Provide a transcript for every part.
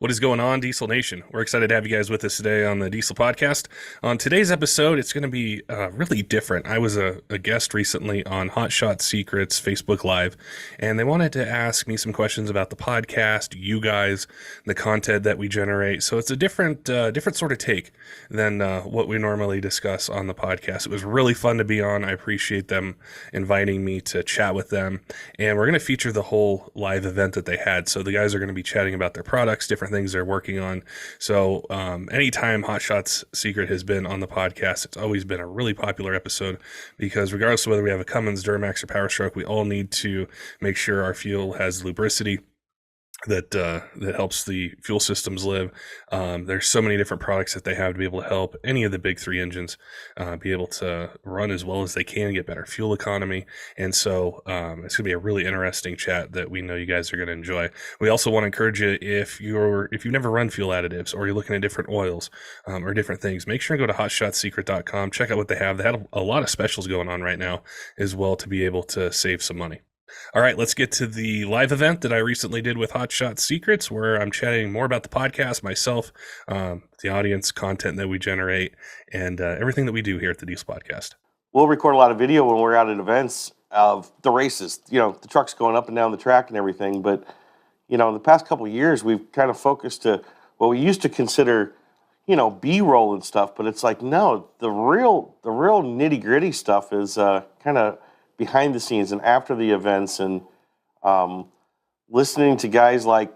What is going on, Diesel Nation? We're excited to have you guys with us today on the Diesel Podcast. On today's episode, it's going to be really different. I was a guest recently on Hot Shot Secrets Facebook Live, and they wanted to ask me some questions about the podcast, you guys, the content that we generate. So it's a different sort of take than what we normally discuss on the podcast. It was really fun to be on. I appreciate them inviting me to chat with them, and we're going to feature the whole live event that they had. So the guys are going to be chatting about their products, different things they're working on. So anytime Hot Shots Secret has been on the podcast, it's always been a really popular episode because regardless of whether we have a Cummins, Duramax, or Power Stroke, we all need to make sure our fuel has lubricity that helps the fuel systems live. There's so many different products that they have to be able to help any of the big three engines be able to run as well as they can, get better fuel economy. And so it's gonna be a really interesting chat that we know you guys are going to enjoy. We also want to encourage you, if you've never run fuel additives or you're looking at different oils or different things, make sure and go to hotshotsecret.com, check out what they have. They had a lot of specials going on right now as well to be able to save some money. All right, let's get to the live event that I recently did with Hot Shot Secrets, where I'm chatting more about the podcast, myself, the audience, content that we generate, and everything that we do here at the Diesel Podcast. We'll record a lot of video when we're out at events of the races, the trucks going up and down the track and everything. But, in the past couple of years, we've kind of focused to what we used to consider, B-roll and stuff. But it's like, no, the real nitty-gritty stuff is kind of behind the scenes and after the events, and listening to guys like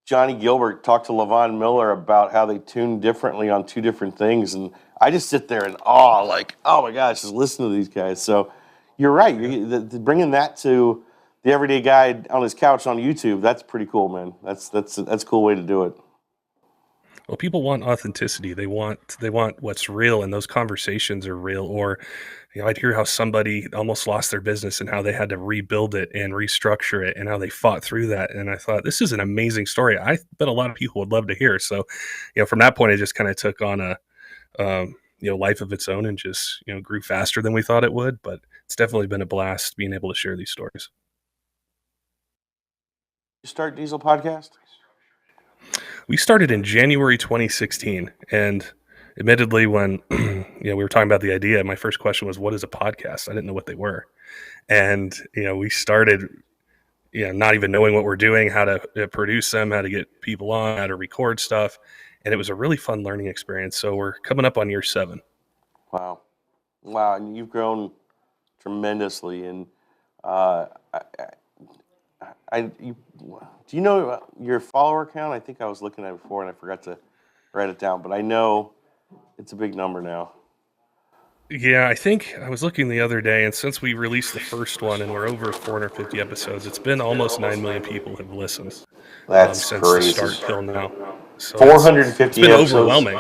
Johnny Gilbert talk to Levon Miller about how they tune differently on two different things. And I just sit there in awe, like, oh my gosh, just listen to these guys. So you're right. Bringing that to the everyday guy on his couch on YouTube, that's pretty cool, man. That's a cool way to do it. Well, people want authenticity. They want what's real, and those conversations are real. Or, I'd hear how somebody almost lost their business and how they had to rebuild it and restructure it and how they fought through that. And I thought, this is an amazing story. I bet a lot of people would love to hear. So, from that point, it just kind of took on a, life of its own and just, grew faster than we thought it would. But it's definitely been a blast being able to share these stories. You start Diesel Podcast? We started in January 2016, and admittedly, when we were talking about the idea, my first question was, "What is a podcast?" I didn't know what they were, and we started, not even knowing what we're doing, how to produce them, how to get people on, how to record stuff, and it was a really fun learning experience. So we're coming up on year 7. Wow, and you've grown tremendously, and uh, do you know your follower count? I think I was looking at it before and I forgot to write it down, but I know it's a big number now. Yeah, I think I was looking the other day, and since we released the first one and we're over 450 episodes, it's been almost 9 million people have listened That's since crazy. the start till now. So 450 it's been episodes, overwhelming.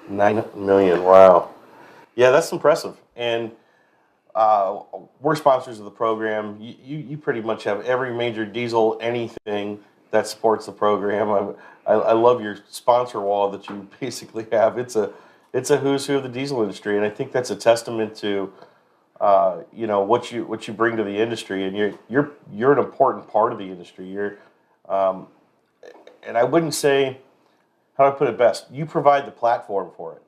9 million, wow. Yeah, that's impressive. And we're sponsors of the program. You pretty much have every major diesel anything that supports the program. I love your sponsor wall that you basically have. It's a who's who of the diesel industry, and I think that's a testament to what you bring to the industry, and you're an important part of the industry. And I wouldn't say, how do I put it best? You provide the platform for it.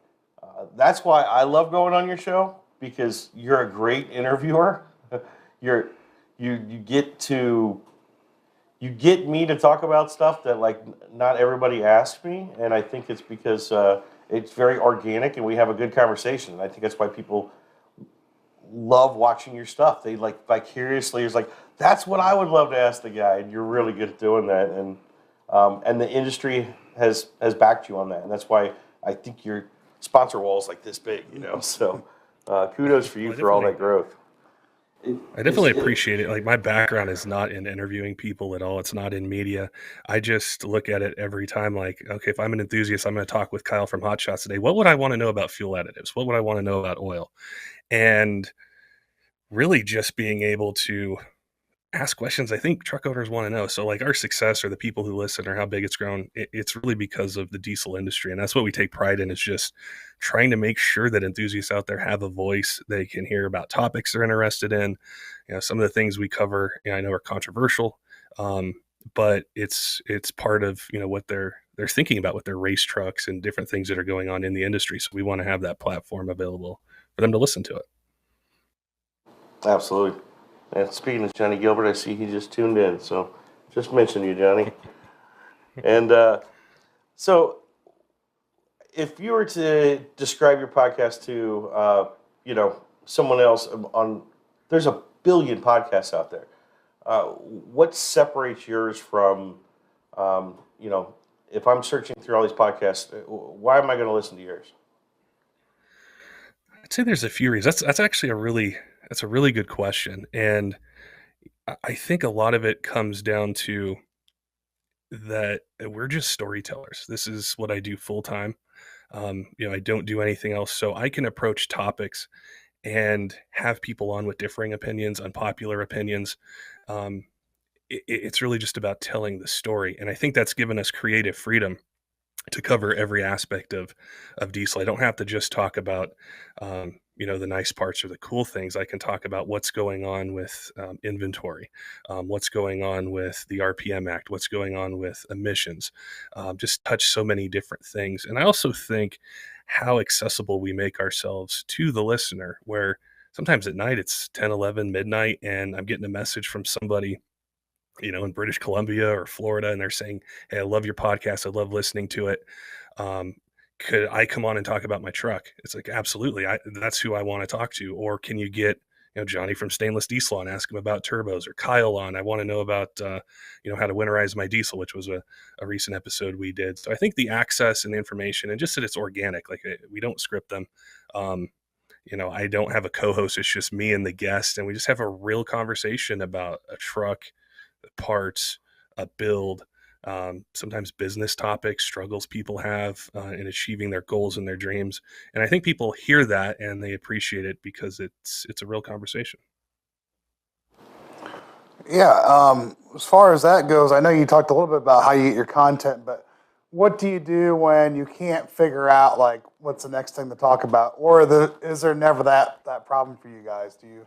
That's why I love going on your show, because you're a great interviewer. You get me to talk about stuff that not everybody asks me, and I think it's because it's very organic and we have a good conversation. And I think that's why people love watching your stuff. They vicariously is that's what I would love to ask the guy, and you're really good at doing that. And the industry has backed you on that, and that's why I think your sponsor wall is this big. So kudos for you for all that growth. I definitely appreciate it. My background is not in interviewing people at all. It's not in media. I just look at it every time okay, if I'm an enthusiast, I'm going to talk with Kyle from Hot Shots today. What would I want to know about fuel additives? What would I want to know about oil? And really just being able to ask questions I think truck owners want to know. So our success, or the people who listen, or how big it's grown, it's really because of the diesel industry. And that's what we take pride in, is just trying to make sure that enthusiasts out there have a voice. They can hear about topics they're interested in. Some of the things we cover, I know are controversial, but it's part of what they're they're thinking about with their race trucks and different things that are going on in the industry. So we want to have that platform available for them to listen to it. Absolutely. And speaking of Johnny Gilbert, I see he just tuned in. So just mention you, Johnny. And so if you were to describe your podcast to, someone else there's a billion podcasts out there. What separates yours from, if I'm searching through all these podcasts, why am I going to listen to yours? I'd say there's a few reasons. That's actually a really good question. And I think a lot of it comes down to that we're just storytellers. This is what I do full time. I don't do anything else. So I can approach topics and have people on with differing opinions, unpopular opinions. Um, it's really just about telling the story. And I think that's given us creative freedom to cover every aspect of diesel. I don't have to just talk about the nice parts or the cool things. I can talk about what's going on with inventory, what's going on with the RPM Act, what's going on with emissions. Just touch so many different things. And I also think how accessible we make ourselves to the listener, where sometimes at night it's 10, 11, midnight, and I'm getting a message from somebody in British Columbia or Florida, and they're saying, "Hey, I love your podcast. I love listening to it. Um, could I come on and talk about my truck?" It's like, absolutely. That's who I want to talk to. Or can you get, Johnny from Stainless Diesel on, ask him about turbos, or Kyle on. I want to know about, how to winterize my diesel, which was a recent episode we did. So I think the access and the information, and just that it's organic, like we don't script them. I don't have a co-host. It's just me and the guest, and we just have a real conversation about a truck, parts, a build, sometimes business topics, struggles people have in achieving their goals and their dreams. And I think people hear that and they appreciate it because it's a real conversation. Yeah, as far as that goes, I know you talked a little bit about how you get your content, but what do you do when you can't figure out like what's the next thing to talk about, or is there never that problem for you guys? Do you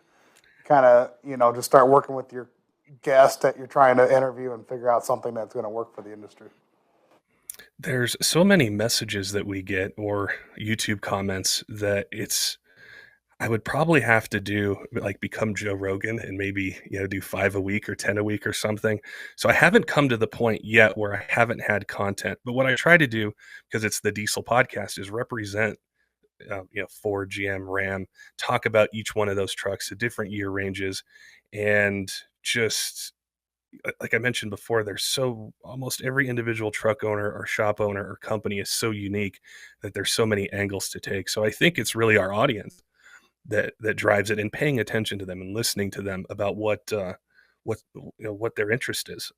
kind of just start working with your guest that you're trying to interview and figure out something that's going to work for the industry? There's so many messages that we get or YouTube comments that I would probably have to do like become Joe Rogan and maybe, do 5 a week or 10 a week or something. So I haven't come to the point yet where I haven't had content, but what I try to do, because it's the Diesel podcast, is represent Ford, GM, Ram, talk about each one of those trucks at different year ranges, and just like I mentioned before, almost every individual truck owner or shop owner or company is so unique that there's so many angles to take. So I think it's really our audience that drives it, and paying attention to them and listening to them about what their interest is,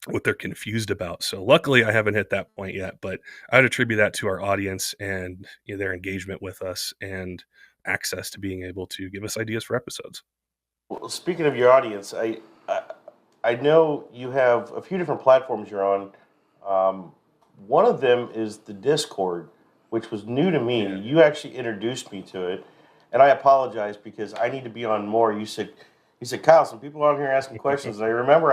what they're confused about. So luckily I haven't hit that point yet, but I'd attribute that to our audience and their engagement with us and access to being able to give us ideas for episodes. Well, speaking of your audience, I know you have a few different platforms you're on. One of them is the Discord, which was new to me. Yeah. You actually introduced me to it, and I apologize because I need to be on more. You said, Kyle, some people on here asking questions. And I remember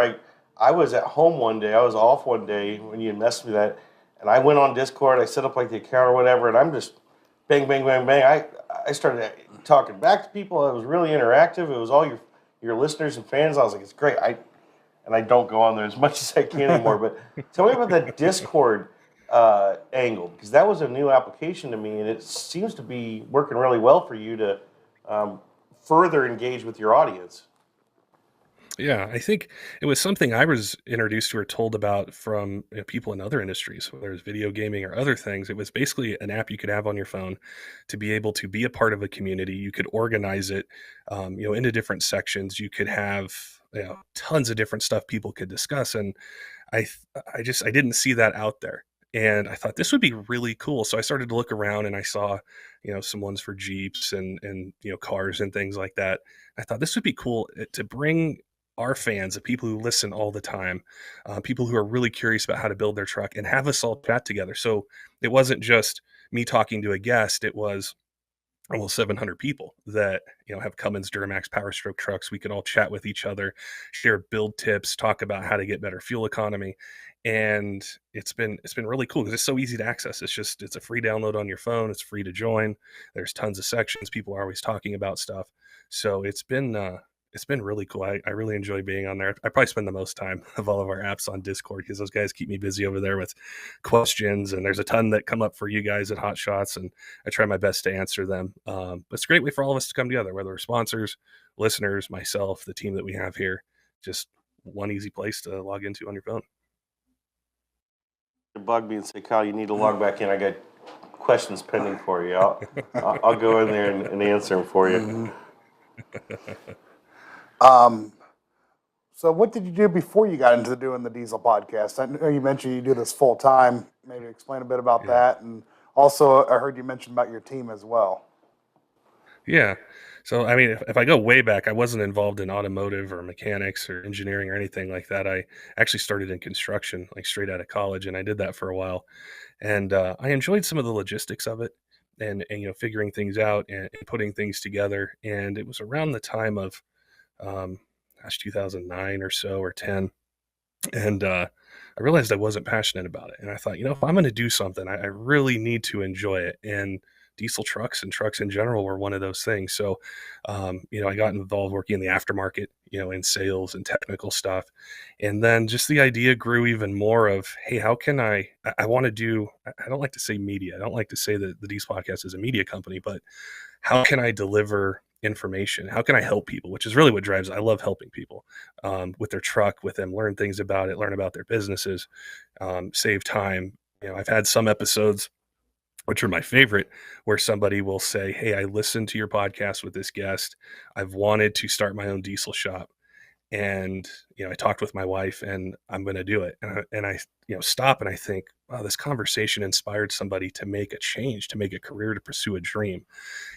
I was at home one day. I was off one day when you had messaged me that, and I went on Discord. I set up like the account or whatever, and I'm just bang, bang, bang, bang. I started talking back to people. It was really interactive. It was all your listeners and fans. I was like, it's great. And I don't go on there as much as I can anymore. But tell me about that Discord angle, because that was a new application to me, and it seems to be working really well for you to further engage with your audience. Yeah, I think it was something I was introduced to or told about from people in other industries, whether it's video gaming or other things. It was basically an app you could have on your phone to be able to be a part of a community. You could organize it, into different sections. You could have tons of different stuff people could discuss, and I didn't see that out there. And I thought this would be really cool. So I started to look around and I saw, some ones for Jeeps and cars and things like that. I thought this would be cool to bring our fans, the people who listen all the time, people who are really curious about how to build their truck, and have us all chat together. So it wasn't just me talking to a guest. It was almost 700 people that have Cummins Duramax Power Stroke trucks. We could all chat with each other, share build tips, talk about how to get better fuel economy, and it's been really cool because it's so easy to access. It's a free download on your phone. It's free to join. There's tons of sections. People are always talking about stuff, so it's been really cool. I really enjoy being on there. I probably spend the most time of all of our apps on Discord because those guys keep me busy over there with questions. And there's a ton that come up for you guys at Hot Shots, and I try my best to answer them. But it's a great way for all of us to come together, whether we're sponsors, listeners, myself, the team that we have here. Just one easy place to log into on your phone. Bug me and say, Kyle, you need to log back in. I got questions pending for you. I'll go in there and answer them for you. So what did you do before you got into doing the Diesel podcast? I know you mentioned you do this full time. Maybe explain a bit about that. And also, I heard you mention about your team as well. Yeah. So, I mean, if I go way back, I wasn't involved in automotive or mechanics or engineering or anything like that. I actually started in construction, like straight out of college, and I did that for a while. And I enjoyed some of the logistics of it, and figuring things out and putting things together. And it was around the time of, 2009 or so, or 10. And I realized I wasn't passionate about it. And I thought, if I'm going to do something, I really need to enjoy it. And diesel trucks and trucks in general were one of those things. So, I got involved working in the aftermarket, in sales and technical stuff. And then just the idea grew even more of, hey, how can I want to do, I don't like to say media. I don't like to say that the Diesel Podcast is a media company, but how can I deliver information? How can I help people? Which is really what drives. I love helping people with their truck, with them learn things about it, learn about their businesses, save time. I've had some episodes, which are my favorite, where somebody will say, "Hey, I listened to your podcast with this guest. I've wanted to start my own diesel shop, and I talked with my wife, and I'm going to do it." And I stop and I think, wow, this conversation inspired somebody to make a change, to make a career, to pursue a dream.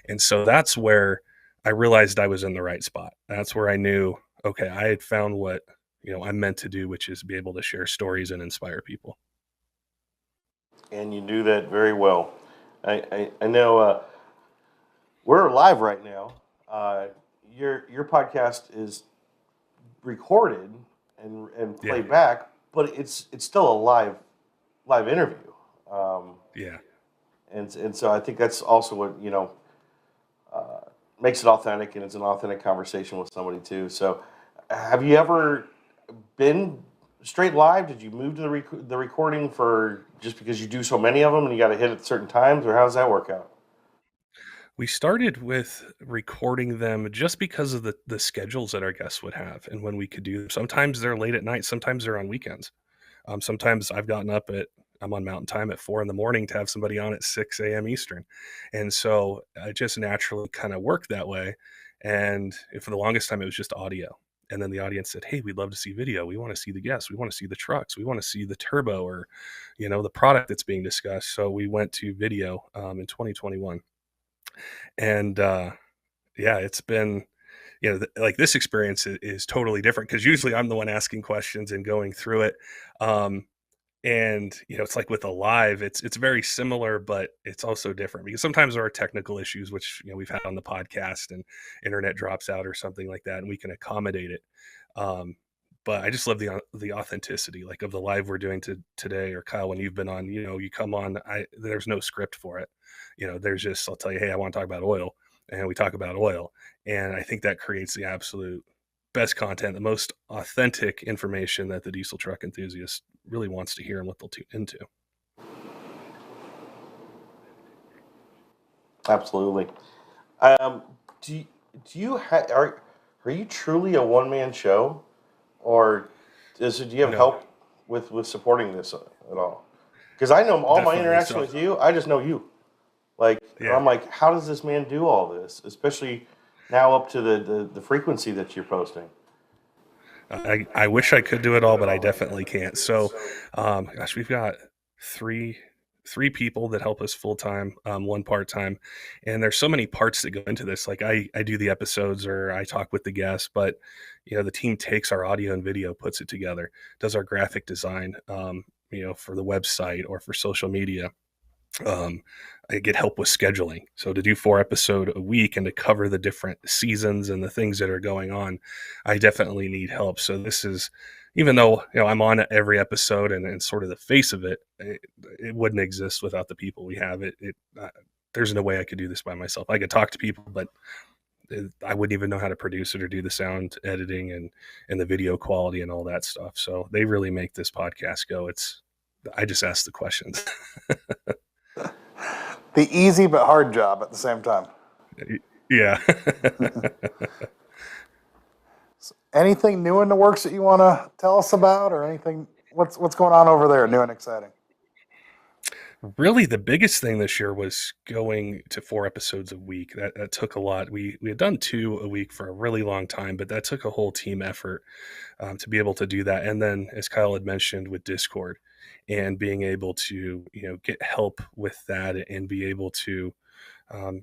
And so that's where I realized I was in the right spot. That's where I knew, okay, I had found what I'm meant to do, which is be able to share stories and inspire people. And you do that very well. I know we're live right now. Your podcast is recorded and played back, but it's still a live interview. Yeah. And so I think that's also what makes it authentic, and it's an authentic conversation with somebody too. So, have you ever been straight live? Did you move to the recording for just because you do so many of them and you got to hit at certain times, or how does that work out? We started with recording them just because of the schedules that our guests would have and when we could do them. Sometimes they're late at night, sometimes they're on weekends. Sometimes I'm on Mountain Time at 4 a.m. to have somebody on at 6 a.m. Eastern. And so I just naturally kind of worked that way. And for the longest time, it was just audio. And then the audience said, "Hey, we'd love to see video. We want to see the guests. We want to see the trucks. We want to see the turbo or, the product that's being discussed." So we went to video in 2021. And it's been, like this experience is totally different because usually I'm the one asking questions and going through it. And it's like with a live, it's very similar, but it's also different because sometimes there are technical issues, which we've had on the podcast, and internet drops out or something like that, and we can accommodate it. But I just love the authenticity, like of the live we're doing today, or Kyle, when you've been on, you come on, there's no script for it. There's just, I'll tell you, hey, I want to talk about oil, and we talk about oil, and I think that creates the absolute best content, the most authentic information that the diesel truck enthusiast really wants to hear and what they'll tune into. Absolutely. Do you are you truly a one-man show, or do you have help with supporting this at all? Because I know all my interaction with you, I just know you. I'm like, how does this man do all this, especially now up to the frequency that you're posting? I wish I could do it all, but I definitely can't. So, we've got three people that help us full time, one part time, and there's so many parts that go into this. Like I do the episodes or I talk with the guests, but the team takes our audio and video, puts it together, does our graphic design, for the website or for social media. I get help with scheduling. So to do 4 episodes a week and to cover the different seasons and the things that are going on, I definitely need help. So this is, even though I'm on every episode and sort of the face of it, it wouldn't exist without the people we have. There's no way I could do this by myself. I could talk to people, but I wouldn't even know how to produce it or do the sound editing and the video quality and all that stuff. So they really make this podcast go. I just ask the questions. The easy but hard job at the same time. Yeah. Anything new in the works that you want to tell us about, or anything? What's going on over there, new and exciting? Really, the biggest thing this year was going to 4 episodes a week. That took a lot. We had done 2 a week for a really long time, but that took a whole team effort to be able to do that. And then, as Kyle had mentioned, with Discord and being able to get help with that and be able to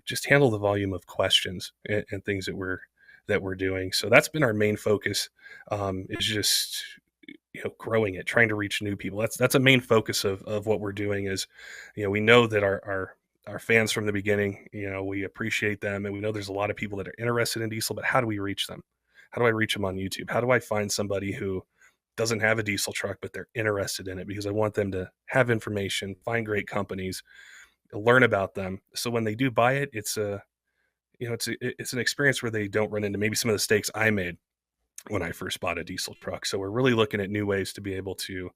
just handle the volume of questions and things that we're doing. So that's been our main focus. Is just growing it, trying to reach new people. That's a main focus of what we're doing. Is we know that our fans from the beginning, we appreciate them, and we know there's a lot of people that are interested in diesel, but how do we reach them? How do I reach them on YouTube? How do I find somebody who doesn't have a diesel truck but they're interested in it? Because I want them to have information, find great companies, learn about them, so when they do buy it, it's an experience where they don't run into maybe some of the mistakes I made when I first bought a diesel truck. So we're really looking at new ways to be able to,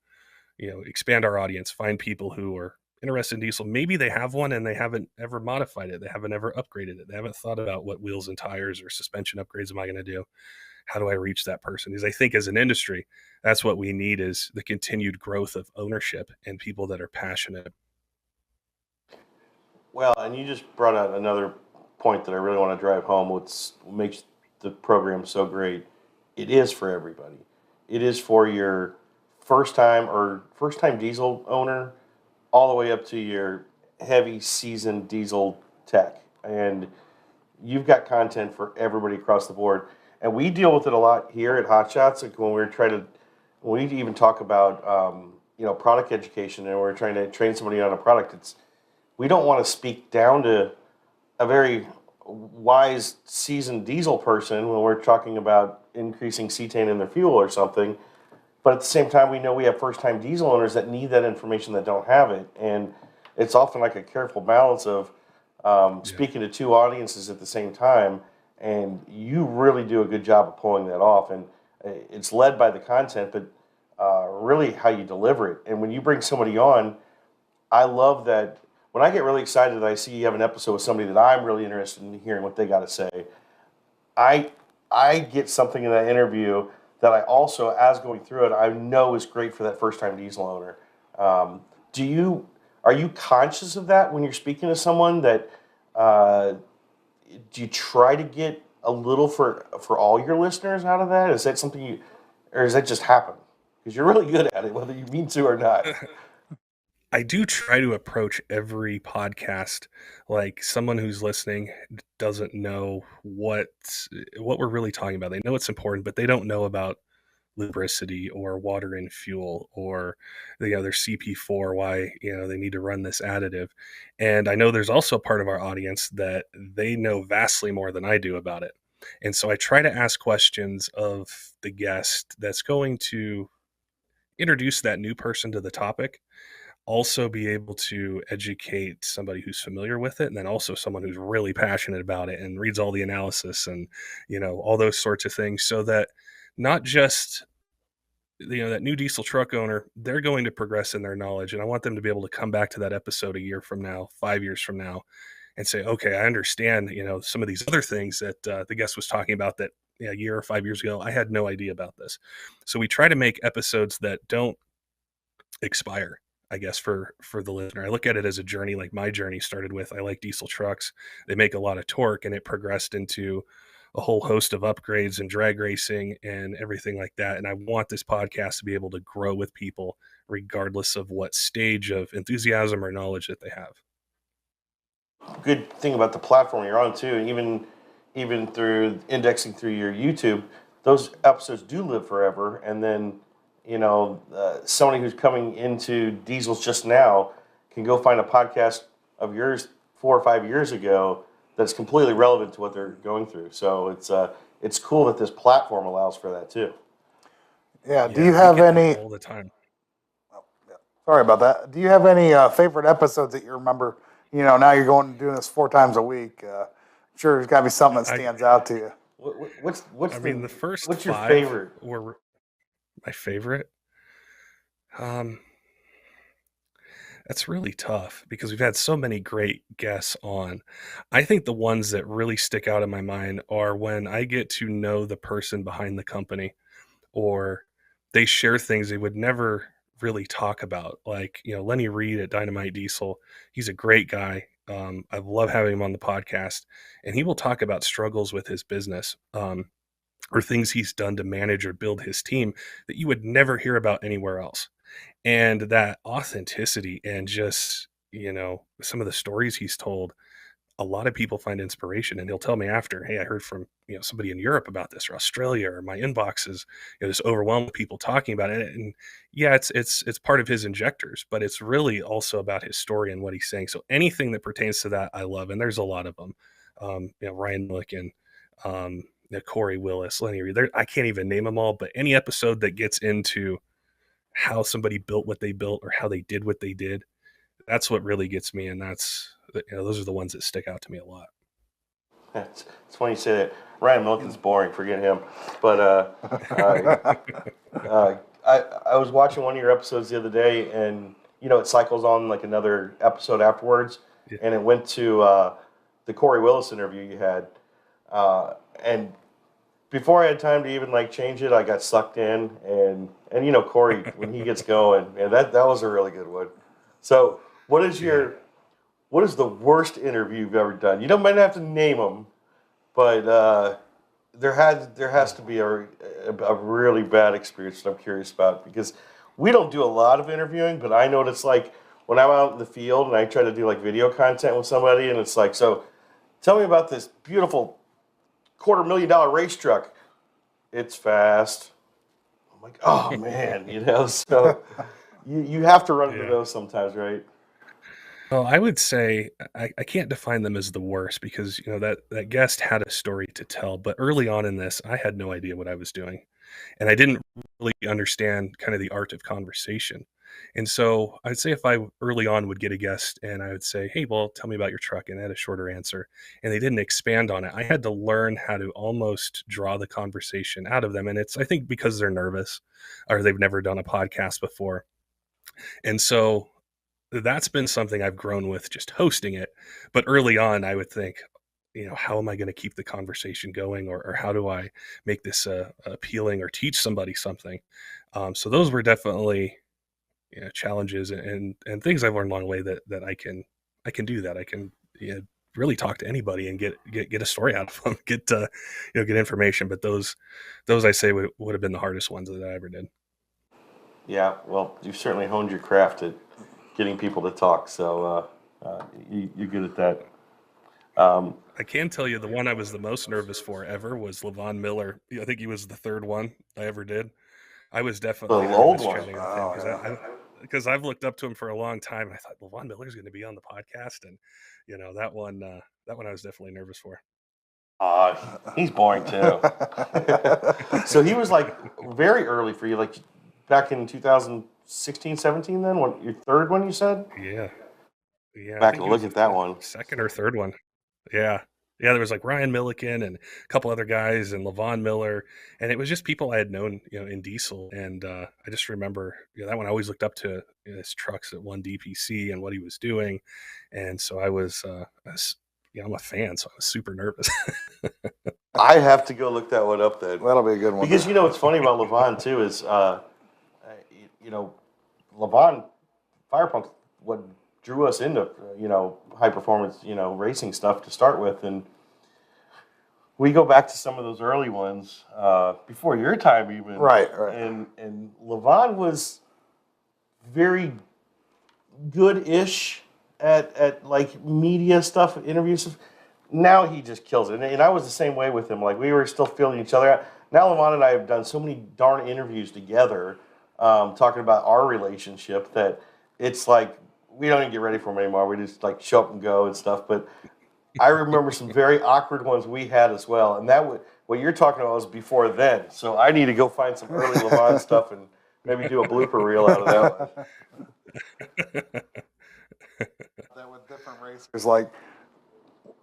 expand our audience, find people who are interested in diesel. Maybe they have one and they haven't ever modified it. They haven't ever upgraded it. They haven't thought about what wheels and tires or suspension upgrades am I going to do? How do I reach that person? Because I think as an industry, that's what we need, is the continued growth of ownership and people that are passionate. Well, and you just brought out another point that I really want to drive home. What makes the program so great? It is for everybody. It is for your first time diesel owner, all the way up to your heavy seasoned diesel tech. And you've got content for everybody across the board. And we deal with it a lot here at Hot Shots. Like when we even talk about product education, and we're trying to train somebody on a product. We don't want to speak down to a very wise seasoned diesel person when we're talking about increasing cetane in their fuel or something. But at the same time, we know we have first time diesel owners that need that information that don't have it. And it's often like a careful balance of speaking to 2 audiences at the same time. And you really do a good job of pulling that off. And it's led by the content, but really how you deliver it. And when you bring somebody on, I love that. When I get really excited that I see you have an episode with somebody that I'm really interested in hearing what they got to say, I get something in that interview that I also, as going through it, I know is great for that first time diesel owner. Are you conscious of that when you're speaking to someone? That do you try to get a little for all your listeners out of that? Is that something or does that just happen? Because you're really good at it, whether you mean to or not. I do try to approach every podcast like someone who's listening doesn't know what we're really talking about. They know it's important, but they don't know about lubricity or water in fuel or their CP4, why they need to run this additive. And I know there's also a part of our audience that they know vastly more than I do about it. And so I try to ask questions of the guest that's going to introduce that new person to the topic, also be able to educate somebody who's familiar with it, and then also someone who's really passionate about it and reads all the analysis and all those sorts of things, so that not just that new diesel truck owner, they're going to progress in their knowledge, and I want them to be able to come back to that episode a year from now, 5 years from now, and say, okay, I understand some of these other things that the guest was talking about that a year or 5 years ago I had no idea about this. So we try to make episodes that don't expire, I guess, for the listener. I look at it as a journey. Like my journey started with, I like diesel trucks. They make a lot of torque, and it progressed into a whole host of upgrades and drag racing and everything like that. And I want this podcast to be able to grow with people regardless of what stage of enthusiasm or knowledge that they have. Good thing about the platform you're on too, even through indexing through your YouTube, those episodes do live forever. And then somebody who's coming into diesels just now can go find a podcast of yours 4 or 5 years ago that's completely relevant to what they're going through. So it's cool that this platform allows for that too. Yeah. Do Yeah, you we have get that any? all the time. Sorry about that. Do you have any favorite episodes that you remember? Now you're going and doing this 4 times a week. Sure, there's got to be something that stands out to you. The first what's your 5 favorite? were my favorite. That's really tough because we've had so many great guests on. I think the ones that really stick out in my mind are when I get to know the person behind the company, or they share things they would never really talk about. Like, Lenny Reed at Dynamite Diesel, he's a great guy. I love having him on the podcast, and he will talk about struggles with his business, or things he's done to manage or build his team that you would never hear about anywhere else. And that authenticity and just, some of the stories he's told, a lot of people find inspiration, and he'll tell me after, hey, I heard from somebody in Europe about this, or Australia, or my inbox is just overwhelmed with people talking about it. And yeah, it's part of his injectors, but it's really also about his story and what he's saying. So anything that pertains to that, I love, and there's a lot of them. Ryan Milliken, Corey Willis, Lenny Reed. I can't even name them all, but any episode that gets into how somebody built what they built or how they did what they did, that's what really gets me. And those are the ones that stick out to me a lot. It's funny you say that. Ryan Milton's boring, forget him. But I was watching one of your episodes the other day, and it cycles on like another episode afterwards, Yeah. and it went to the Corey Willis interview you had, and before I had time to even like change it, I got sucked in, and Corey, when he gets going, man, that was a really good one. So what is the worst interview you've ever done? You don't might not have to name them, but there has to be a really bad experience that I'm curious about, because we don't do a lot of interviewing, but I know what it's like when I'm out in the field and I try to do like video content with somebody, and it's like, so tell me about this beautiful $250,000 race truck. It's fast. I'm like, oh man, so you have to run into those sometimes, right? Well, I would say I can't define them as the worst, because that guest had a story to tell, but early on in this, I had no idea what I was doing, and I didn't really understand kind of the art of conversation. And so I'd say if I early on would get a guest and I would say, hey, well, tell me about your truck, and they had a shorter answer, and they didn't expand on it, I had to learn how to almost draw the conversation out of them. And I think because they're nervous or they've never done a podcast before. And so that's been something I've grown with just hosting it. But early on, I would think, how am I going to keep the conversation going, or how do I make this appealing or teach somebody something? So those were definitely challenges and things I've learned along the way that I can do that. I can really talk to anybody and get a story out of them, get information. But those I say would have been the hardest ones that I ever did. Yeah, well, you've certainly honed your craft at getting people to talk, so you're good at that. I can tell you the one I was the most nervous for ever was Levon Miller. I think he was the third one I ever did. I was definitely The old nervous one. chatting with him because I've looked up to him for a long time. And I thought Levon Miller's going to be on the podcast, and that one I was definitely nervous for. He's boring too. So he was like very early for you, like back in 2016, 17. Then your third one, you said? Yeah. Back and look at that one. Second or third one. Yeah. There was like Ryan Milliken and a couple other guys and Levon Miller, and it was just people I had known, in diesel. And I just remember, that one I always looked up to, his trucks that won DPC and what he was doing. And so I'm a fan, so I was super nervous. I have to go look that one up then. That'll be a good one. Because what's funny about Levon too is, Levon Fire Punk's what drew us into high performance racing stuff to start with, and we go back to some of those early ones before your time even. Right. And Levon was very good-ish at like media stuff, interviews. Now he just kills it, and I was the same way with him. Like, we were still feeling each other out. Now Levon and I have done so many darn interviews together, talking about our relationship, that it's like we don't even get ready for them anymore. We just like show up and go and stuff. But I remember some very awkward ones we had as well. And what you're talking about was before then. So I need to go find some early Le Mans stuff and maybe do a blooper reel out of that one. That with different racers, like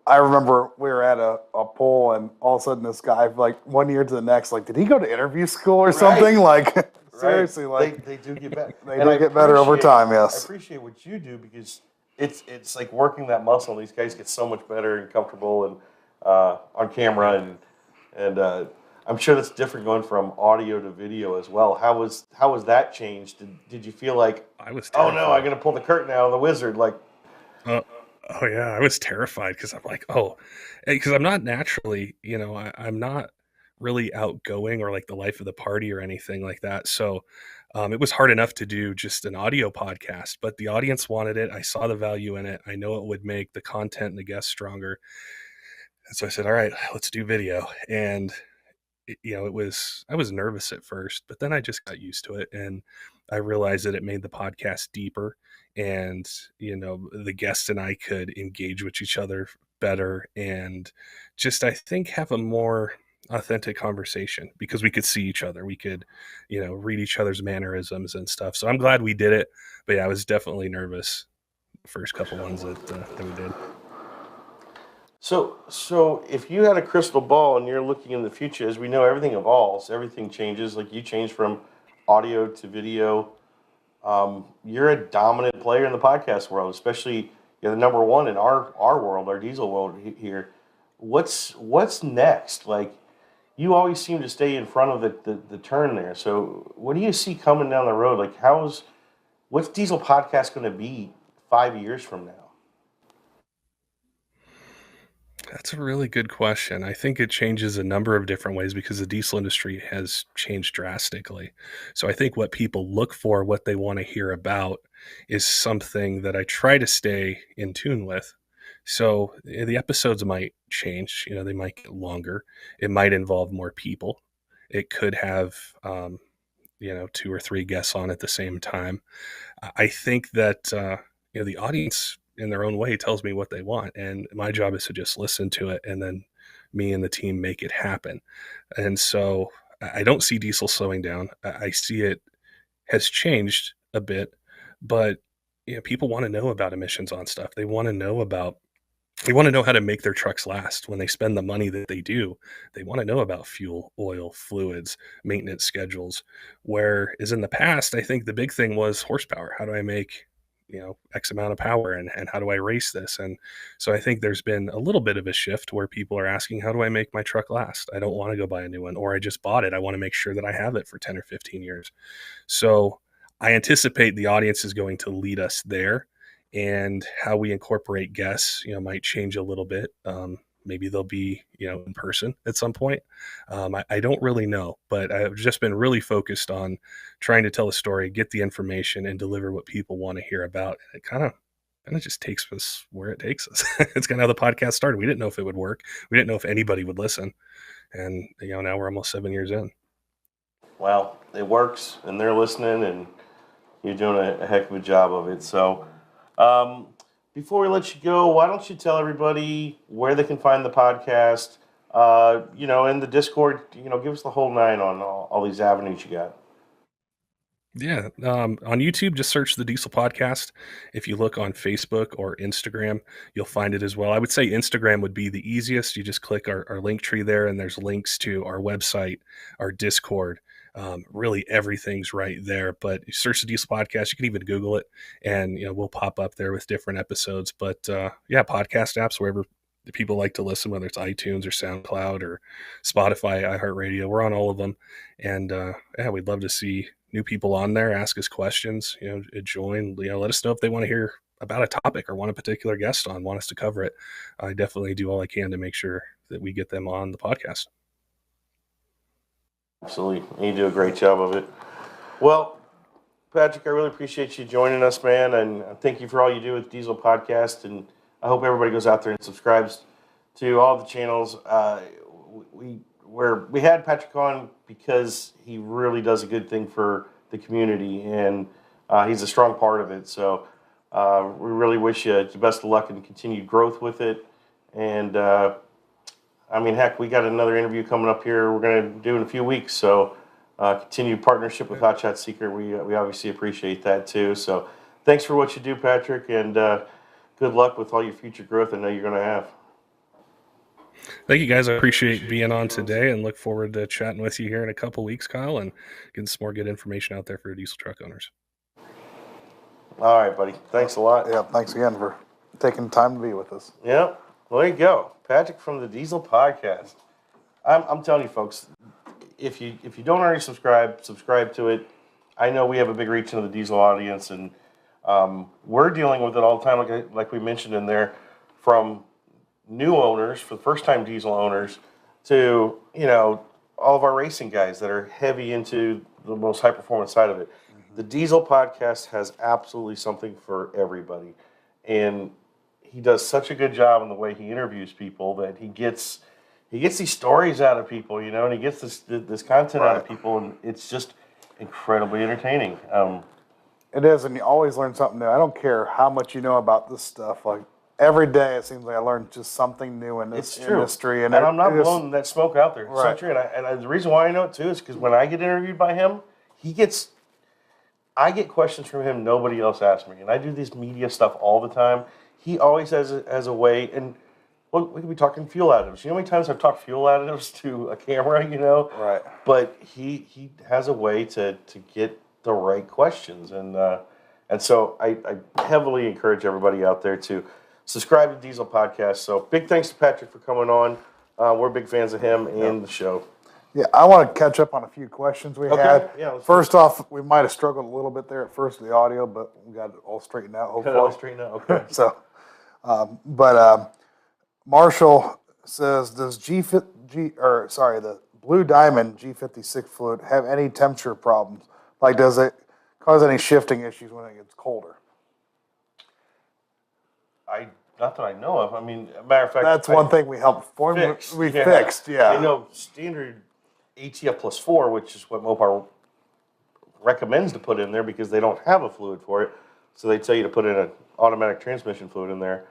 I remember we were at a poll, and all of a sudden this guy, like 1 year to the next, like, did he go to interview school or something? Like, seriously, like they do get better. They do get better over time. Yes, I appreciate what you do because it's like working that muscle. These guys get so much better and comfortable and on camera and I'm sure that's different going from audio to video as well. How was that changed? Did you feel like I was oh terrified. no, I'm gonna pull the curtain out on the wizard like? Oh yeah, I was terrified because I'm like, because I'm not naturally, I'm not really outgoing or like the life of the party or anything like that. So it was hard enough to do just an audio podcast, but the audience wanted it. I saw the value in it. I know it would make the content and the guests stronger. And so I said, all right, let's do video. And I was nervous at first, but then I just got used to it. And I realized that it made the podcast deeper and, the guests and I could engage with each other better and just, I think, have a more authentic conversation because we could see each other. We could, read each other's mannerisms and stuff. So I'm glad we did it. But yeah, I was definitely nervous the first couple ones that we did. So if you had a crystal ball and you're looking in the future, as we know, everything evolves, everything changes. Like you changed from audio to video. You're a dominant player in the podcast world, especially you're the number one in our world, our diesel world here. What's next? Like you always seem to stay in front of the turn there. So what do you see coming down the road? Like what's Diesel Podcast going to be 5 years from now? That's a really good question. I think it changes a number of different ways because the diesel industry has changed drastically. So I think what people look for, what they want to hear about, is something that I try to stay in tune with. So the episodes might change, they might get longer. It might involve more people. It could have, 2 or 3 guests on at the same time. I think that, the audience in their own way tells me what they want. And my job is to just listen to it. And then me and the team make it happen. And so I don't see diesel slowing down. I see it has changed a bit, but people want to know about emissions on stuff. They want to know how to make their trucks last when they spend the money that they do. They want to know about fuel, oil, fluids, maintenance schedules. Whereas in the past, I think the big thing was horsepower. How do I make X amount of power and how do I race this? And so I think there's been a little bit of a shift where people are asking, how do I make my truck last? I don't want to go buy a new one, or I just bought it. I want to make sure that I have it for 10 or 15 years. So I anticipate the audience is going to lead us there, and how we incorporate guests, might change a little bit. Maybe they'll be, in person at some point. I don't really know, but I've just been really focused on trying to tell a story, get the information, and deliver what people want to hear about. And it kind of just takes us where it takes us. It's kind of how the podcast started. We didn't know if it would work. We didn't know if anybody would listen. And, now we're almost 7 years in. Well, it works, and they're listening, and you're doing a heck of a job of it. So, before we let you go, why don't you tell everybody where they can find the podcast? In the Discord, give us the whole 9 on all these avenues you got. Yeah. On YouTube, just search the Diesel Podcast. If you look on Facebook or Instagram, you'll find it as well. I would say Instagram would be the easiest. You just click our link tree there, and there's links to our website, our Discord. Really everything's right there, but you search the Diesel Podcast. You can even Google it, and we'll pop up there with different episodes. But podcast apps, wherever the people like to listen, whether it's iTunes or SoundCloud or Spotify, iHeartRadio, we're on all of them. And we'd love to see new people on there. Ask us questions, join, let us know if they want to hear about a topic or want a particular guest on, want us to cover it. I definitely do all I can to make sure that we get them on the podcast. Absolutely. You do a great job of it. Well, Patrick, I really appreciate you joining us, man, and thank you for all you do with Diesel Podcast, and I hope everybody goes out there and subscribes to all the channels. We had Patrick on because he really does a good thing for the community, and he's a strong part of it. So We really wish you the best of luck and continued growth with it. And I mean, heck, we got another interview coming up here. We're going to do in a few weeks. So continued partnership with Hot Shot Secret. We obviously appreciate that too. So thanks for what you do, Patrick, and good luck with all your future growth I know you're going to have. Thank you, guys. I appreciate being on today and look forward to chatting with you here in a couple weeks, Kyle, and getting some more good information out there for diesel truck owners. All right, buddy. Thanks a lot. Yeah, thanks again for taking the time to be with us. Yeah. Well, there you go. Patrick from the Diesel Podcast. I'm telling you, folks, if you don't already subscribe to it. I know we have a big reach into the diesel audience, and we're dealing with it all the time, like we mentioned in there, from new owners, for the first-time diesel owners, to, all of our racing guys that are heavy into the most high-performance side of it. Mm-hmm. The Diesel Podcast has absolutely something for everybody. And he does such a good job in the way he interviews people that he gets these stories out of people, and he gets this content out of people, and it's just incredibly entertaining. It is, and you always learn something new. I don't care how much you know about this stuff. Like, every day it seems like I learn just something new in this industry. And I'm not blowing that smoke out there. It's right. So true. And the reason why I know it too is because when I get interviewed by him, I get questions from him nobody else asks me. And I do this media stuff all the time. He always has a way, and we could be talking fuel additives. You know how many times I've talked fuel additives to a camera, Right. But he has a way to get the right questions. And so I heavily encourage everybody out there to subscribe to Diesel Podcast. So big thanks to Patrick for coming on. We're big fans of him and the show. Yeah, I want to catch up on a few questions we had. Yeah, first off, we might have struggled a little bit there at first with the audio, but we got it all straightened out, hopefully. Okay. So, Marshall says, does the Blue Diamond G56 fluid have any temperature problems? Like, does it cause any shifting issues when it gets colder? Not that I know of. I mean, matter of fact, that's one thing we helped fix. Fixed. Yeah. I know standard ATF plus 4, which is what Mopar recommends to put in there because they don't have a fluid for it. So they tell you to put in an automatic transmission fluid in there.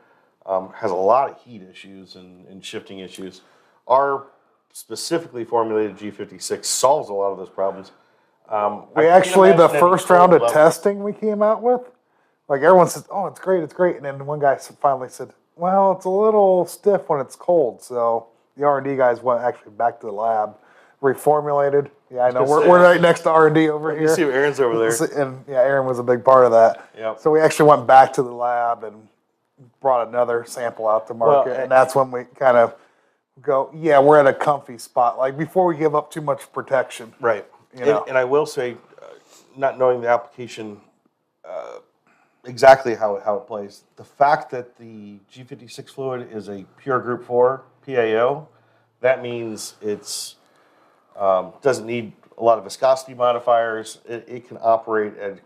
Has a lot of heat issues and shifting issues. Our specifically formulated G56 solves a lot of those problems. We actually, the first round of testing we came out with, like everyone says, oh, it's great. And then one guy finally said, well, it's a little stiff when it's cold. So the R&D guys went actually back to the lab, reformulated. Yeah, I know. We're right next to R&D over here. You see Aaron's over there. And yeah, Aaron was a big part of that. Yep. So we actually went back to the lab and brought another sample out to market. And that's when we kind of go, yeah, we're at a comfy spot. Like before we give up too much protection. Right. And I will say, not knowing the application exactly how it plays, the fact that the G56 fluid is a pure Group 4 PAO, that means it's doesn't need a lot of viscosity modifiers. It can operate at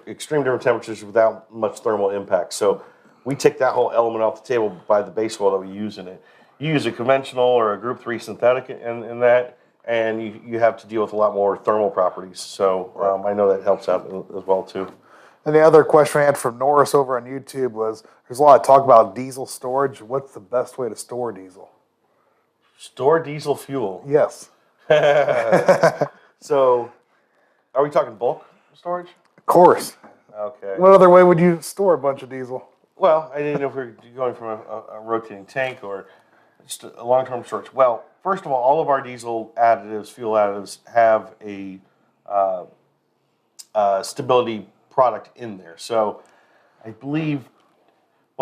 extreme different temperatures without much thermal impact. So we take that whole element off the table by the base oil that we use in it. You use a conventional or a Group 3 synthetic in that, and you have to deal with a lot more thermal properties. So I know that helps out as well too. And the other question we had from Norris over on YouTube was, there's a lot of talk about diesel storage. What's the best way to store diesel? Store diesel fuel. Yes. So, are we talking bulk storage? Of course. Okay. What other way would you store a bunch of diesel? Well, I didn't know if we were going from a rotating tank or just a long-term storage. Well, first of all of our diesel additives, fuel additives, have a stability product in there. So I believe,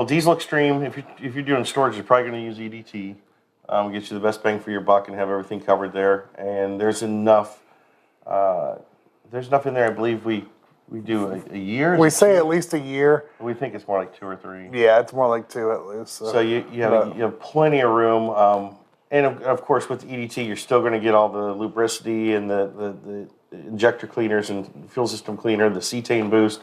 Diesel Extreme, if you're doing storage, you're probably going to use EDT. Get you the best bang for your buck and have everything covered there. And there's enough in there. I believe we do a year. We say at least a year. We think it's more like 2 or 3. Yeah, it's more like 2 at least. So you have plenty of room. And of course, with the EDT, you're still going to get all the lubricity and the injector cleaners and fuel system cleaner, the cetane boost.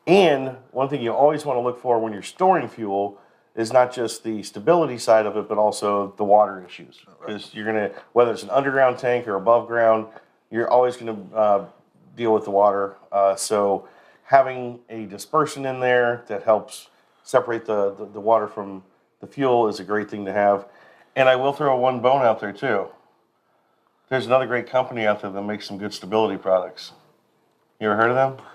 And one thing you always want to look for when you're storing fuel is not just the stability side of it, but also the water issues. Because you're going to, whether it's an underground tank or above ground, you're always going to deal with the water. So having a dispersion in there that helps separate the water from the fuel is a great thing to have. And I will throw one bone out there too. There's another great company out there that makes some good stability products. You ever heard of them?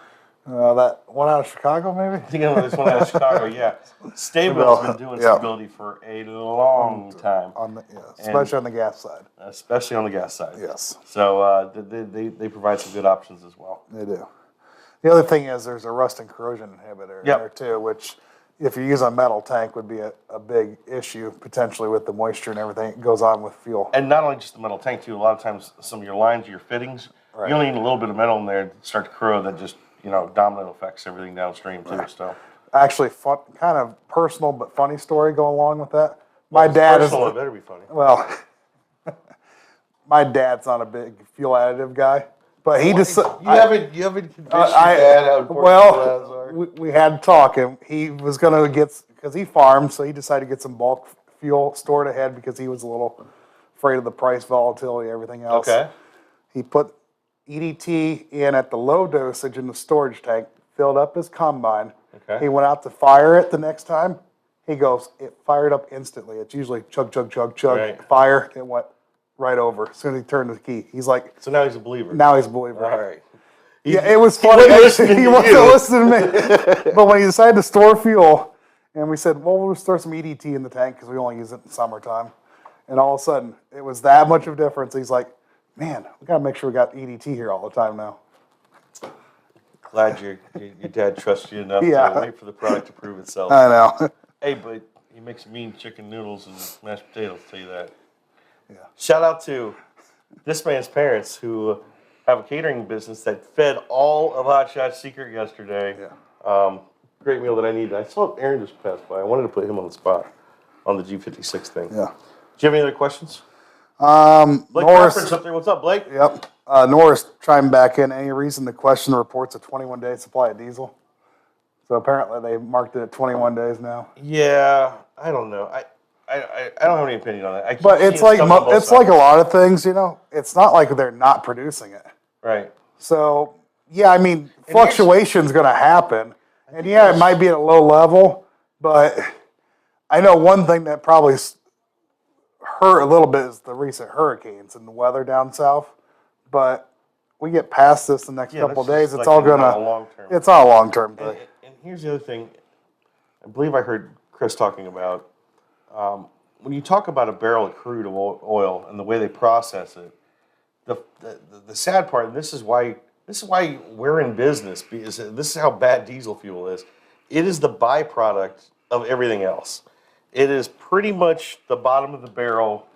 That one out of Chicago, maybe? I think there's one out of Chicago, yeah. Stabil's been doing stability for a long time. Especially on the gas side. Especially on the gas side. Yes. So they provide some good options as well. They do. The other thing is there's a rust and corrosion inhibitor in there too, which if you use a metal tank would be a big issue potentially with the moisture and everything that goes on with fuel. And not only just the metal tank too, a lot of times some of your lines, your fittings, you only need a little bit of metal in there to start to corrode that just, domino affects everything downstream too. So actually, kind of personal but funny story going along with that. My dad personal, it better be funny. Well, my dad's not a big fuel additive guy, but he just you haven't convinced your dad how important fuel are. We had a talk, and he was going to get, because he farmed, so he decided to get some bulk fuel stored ahead because he was a little afraid of the price volatility, everything else. Okay. He put EDT in at the low dosage in the storage tank, filled up his combine. Okay. He went out to fire it the next time. He goes, it fired up instantly. It's usually chug, chug, chug, chug, fire. It went right over as soon as he turned the key. He's like, so now he's a believer. Now he's a believer. All right. Yeah, it was funny. He wasn't listening to me. But when he decided to store fuel, and we said, well, we'll store some EDT in the tank because we only use it in summertime. And all of a sudden, it was that much of a difference. He's like, man, we got to make sure we got EDT here all the time now. Glad your dad trusts you enough to wait for the product to prove itself. I know. Hey, but he makes mean chicken noodles and mashed potatoes, I'll tell you that. Yeah. Shout out to this man's parents who have a catering business that fed all of Hot Shot's Secret yesterday. Yeah. Great meal that I needed. I saw Aaron just pass by. I wanted to put him on the spot on the G56 thing. Yeah. Do you have any other questions? Blake Norris up there. What's up, Blake? Yep. Norris chiming back in. Any reason the question reports a 21-day supply of diesel? So apparently they marked it at 21 days now. Yeah, I don't know. I don't have any opinion on that. But it's like a lot of things, It's not like they're not producing it. Right. So, yeah, I mean, fluctuation's going to happen. And yeah, it might be at a low level, but I know one thing that probably hurt a little bit is the recent hurricanes and the weather down south. But we get past this the next couple of days, it's all gonna. It's not a long-term thing. And here's the other thing. I believe I heard Chris talking about when you talk about a barrel of crude oil and the way they process it. The sad part, and this is why we're in business, because this is how bad diesel fuel is. It is the byproduct of everything else. It is pretty much the bottom of the barrel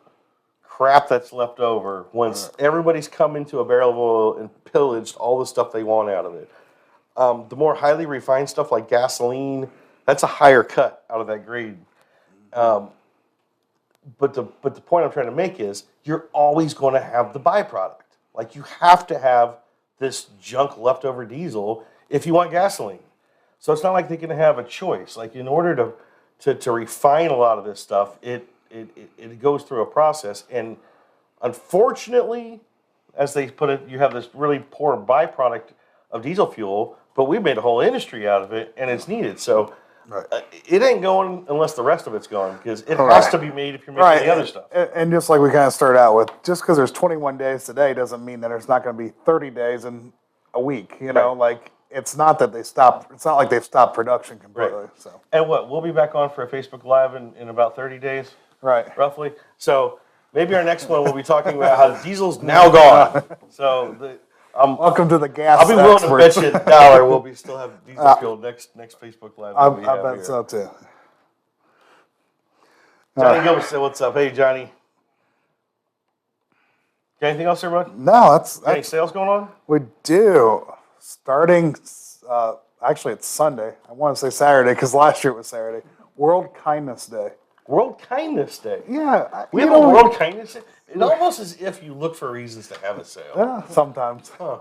crap that's left over once everybody's come into a barrel of oil and pillaged all the stuff they want out of it. The more highly refined stuff like gasoline, that's a higher cut out of that grade. But the point I'm trying to make is you're always going to have the byproduct. Like you have to have this junk leftover diesel if you want gasoline. So it's not like they can have a choice. Like in order to refine a lot of this stuff, it goes through a process. And unfortunately, as they put it, you have this really poor byproduct of diesel fuel, but we made a whole industry out of it, and it's needed. So it ain't going unless the rest of it's going, because it has to be made if you're making the other stuff. And just like we kind of started out with, just because there's 21 days today doesn't mean that there's not going to be 30 days in a week. Like it's not that they stopped. It's not like they've stopped production completely. Right. So. And we'll be back on for a Facebook Live in about 30 days, roughly. So maybe our next one we'll be talking about how diesel's now gone. So welcome to the gas. I'll be willing to bet you $1 we'll still have diesel fuel next Facebook Live. I bet so too. Johnny Gilbert said, "What's up?" Hey, Johnny. Got anything else there, bud? No, that's any sales going on? We do. Starting, actually, it's Sunday. I want to say Saturday because last year it was Saturday. World Kindness Day. World Kindness Day. Yeah, we have a World Kindness Day. It's almost as if you look for reasons to have a sale. Yeah, sometimes. Huh.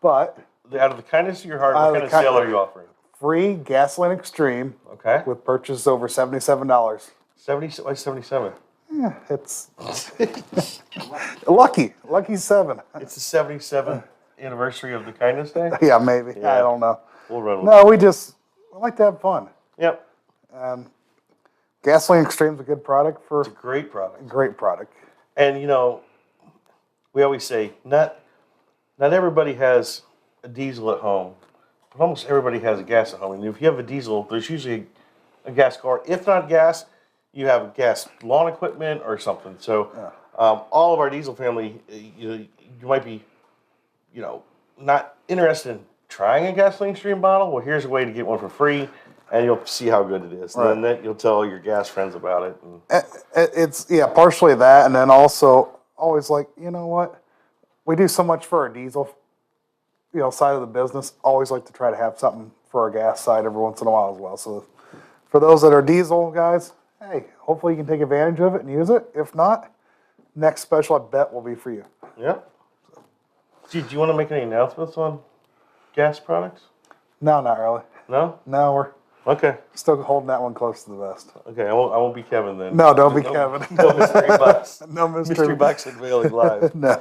But out of the kindness of your heart, what kind of sale are you offering? Free Gasoline Extreme. Okay. With purchase over $77. 77. Yeah, it's lucky 7. It's a 77 anniversary of the Kindness Day? Yeah, maybe. Yeah. I don't know. We'll run with No, we like to have fun. it. Yep. Gasoline Extreme's a good product for It's a great product. great product. And, you know, we always say, not everybody has a diesel at home, but almost everybody has a gas at home. And if you have a diesel, there's usually a gas car. If not gas, you have gas lawn equipment or something. So all of our diesel family, you might be, you know, not interested in trying a gasoline stream bottle. Well, here's a way to get one for free, and you'll see how good it is. Right. And then you'll tell your gas friends about it. And It's partially that, and then also always like, you know what, we do so much for our diesel, side of the business. Always like to try to have something for our gas side every once in a while as well. So for those that are diesel guys, hey, hopefully you can take advantage of it and use it. If not, next special I bet will be for you. yeah. Do you want to make any announcements on gas products? No, not really. No? No, we're Okay. still holding that one close to the vest. Okay, I won't be Kevin then. No, don't be Kevin. No mystery box. No Mystery box unveiling live. No.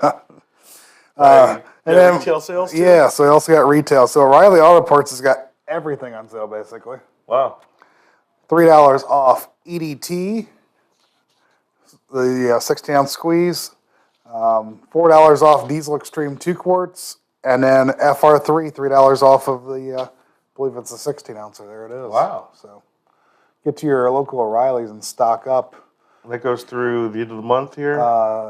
And then- retail sales too? Yeah, so we also got retail. So O'Reilly Auto Parts has got everything on sale basically. Wow. $3 off EDT, the 16-ounce squeeze, $4 off Diesel Extreme 2 quarts, and then FR3, $3 off of the, I believe it's a 16-ouncer. There it is. Wow. So get to your local O'Reilly's and stock up. That goes through the end of the month here?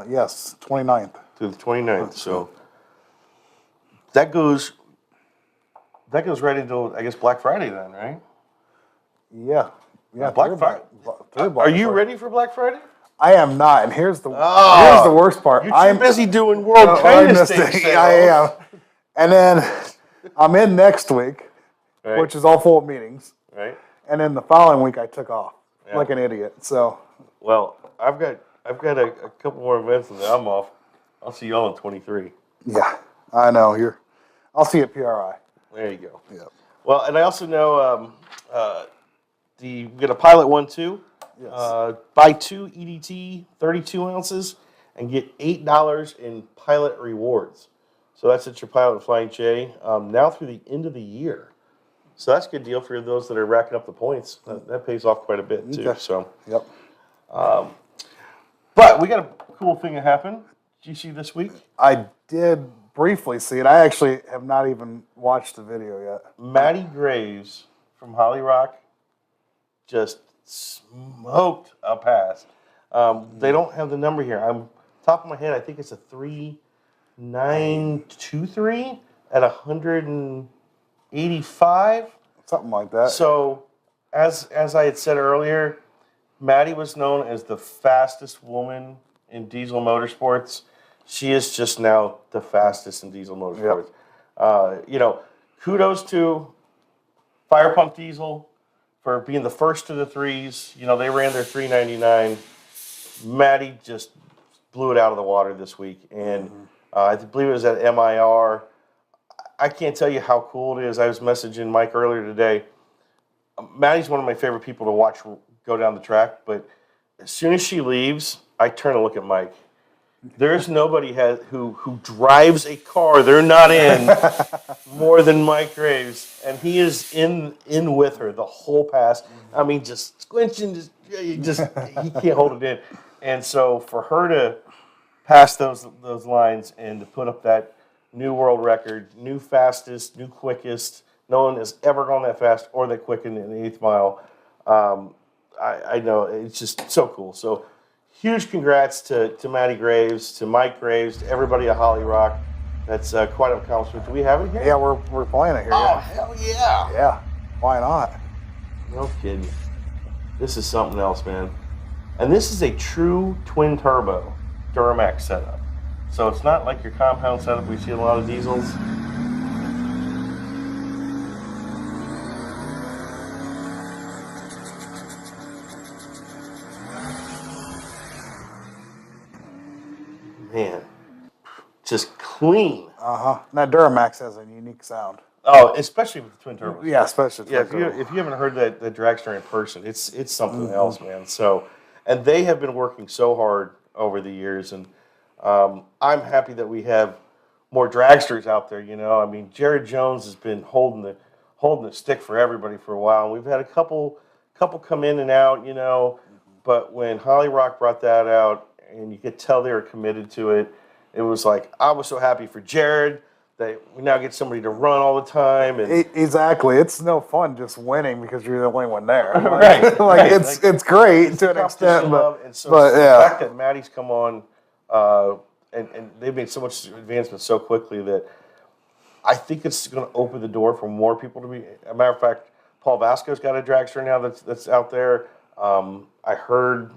Yes, 29th. Through the 29th. So that goes right into, I guess, Black Friday then, right? Yeah. Yeah. Black through Friday. through Black Are you Friday. ready for Black Friday? I am not, and here's the Oh, worst part. You're too I'm busy doing World I Kindness missed Day it. sales. I am. And then I'm in next week, Right. which is all full of meetings. Right. And then the following week I took off Yeah. like an idiot. So Well, I've got a couple more events and then I'm off. I'll see y'all in 23. yeah, I know I'll see you at PRI. There you go. Yeah. Well, and I also know we got a Pilot one too. Yes. Buy 2 EDT 32 ounces and get $8 in Pilot rewards. So that's at your Pilot and Flying J now through the end of the year. So that's a good deal for those that are racking up the points. That pays off quite a bit too. Okay. So, Yep. but we got a cool thing that happened. Did you see this week? I did briefly see it. I actually have not even watched the video yet. Maddie Graves from Holly Rock just smoked a pass. They don't have the number here. I'm top of my head. I think it's a 3.923 at 185. Something like that. So, as I had said earlier, Maddie was known as the fastest woman in diesel motorsports. She is just now the fastest in diesel motorsports. Kudos to Fire Pump Diesel for being the first to the threes. They ran their 399. Maddie just blew it out of the water this week, and I believe it was at MIR. I can't tell you how cool it is. I was messaging Mike earlier today. Maddie's one of my favorite people to watch go down the track, but as soon as she leaves, I turn and look at Mike. There's nobody who drives a car they're not in more than Mike Graves, and he is in with her the whole pass. I mean, just squinching, he can't hold it in. And so for her to pass those lines and to put up that new world record, new fastest, new quickest, no one has ever gone that fast or that quick in the 8th mile. I know it's just so cool. So huge congrats to Maddie Graves, to Mike Graves, to everybody at Holly Rock. That's quite an accomplishment. Do we have it here? Yeah, we're playing it here. Oh, Yeah. hell yeah. Yeah. Why not? No kidding. This is something else, man. And this is a true twin turbo Duramax setup. So it's not like your compound setup we see in a lot of diesels. Man, just clean. Now Duramax has a unique sound. Oh, especially with the twin turbos. Yeah, especially. Yeah, if you haven't heard that dragster in person, it's something else, man. So, and they have been working so hard over the years, and I'm happy that we have more dragsters out there. You know, I mean, Jared Jones has been holding the stick for everybody for a while. And we've had a couple come in and out. You know, but when Holly Rock brought that out, and you could tell they were committed to it, it was like I was so happy for Jared. That we now get somebody to run all the time, and exactly, it's no fun just winning because you're the only one there. Right, Like it's great to an extent, but the fact that Maddie's come on, and they've made so much advancement so quickly that I think it's going to open the door for more people to be. As a matter of fact, Paul Vasco's got a dragster now that's out there. I heard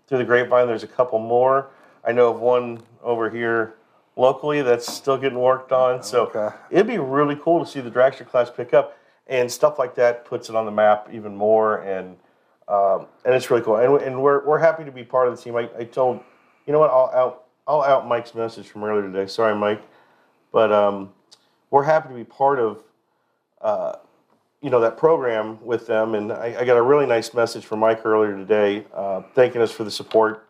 through the grapevine there's a couple more. I know of one over here locally that's still getting worked on. So it'd be really cool to see the dragster class pick up, and stuff like that puts it on the map even more, and it's really cool. And we're happy to be part of the team. I told, you know what, I'll out Mike's message from earlier today. Sorry, Mike, but we're happy to be part of that program with them. And I got a really nice message from Mike earlier today, thanking us for the support.